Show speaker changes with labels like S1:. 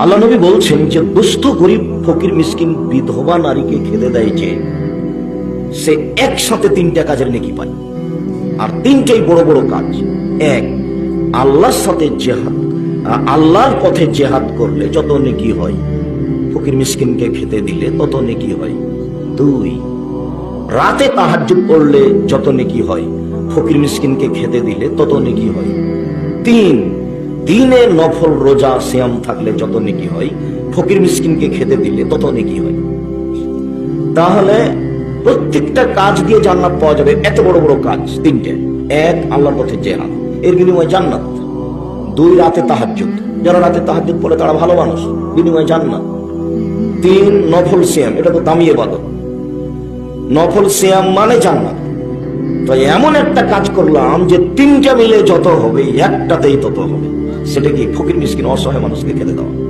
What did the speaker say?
S1: আল্লাহ নবী বলছেন যে দুস্থ গরিব ফকির মিসকিন বিধবা নারীকে খেতে দেয় যে, সে একসাথে তিনটা কাজের নেকি পায়। আর তিনটাই বড় বড় কাজ। এক, আল্লাহর সাথে জেহাদ, আল্লাহর পথে জেহাদ করলে যত নেকি হয়, ফকির মিসকিনকে খেতে দিলে তত নেকি হয়। দুই, রাতে তাহাজ্জুদ পড়লে যত নেকি হয়, ফকির মিসকিনকে খেতে দিলে তত নেকি হয়। তিন, দিনে নফল রোজা সিয়াম থাকলে যত নেকি হয়, ফকির মিসকিনকে খেতে দিলে তত নেকি হয়। তাহলে প্রত্যেকটা কাজ দিয়ে জান্নাত পাওয়া যাবে। এত বড় বড় কাজ তিনটে। এক, আল্লাহর পথে জেহাদ, এর বিনিময়ে জান্নাত। দুই, রাতে তাহাজ্জুদ, যারা রাতে তাহাজ্জুদ পড়ে তারা ভালো মানুষ, বিনিময়ে জান্নাত। তিন, নফল সিয়াম, এটা তো দামি ইবাদত, নফল সিয়াম মানে জান্নাত। তো এমন একটা কাজ করলাম যে তিনটা মিলে যত হবে একটাতেই তত হবে। সেটা কি? ফকির মিসকিন অসহায় মানুষকে খেতে দেওয়া।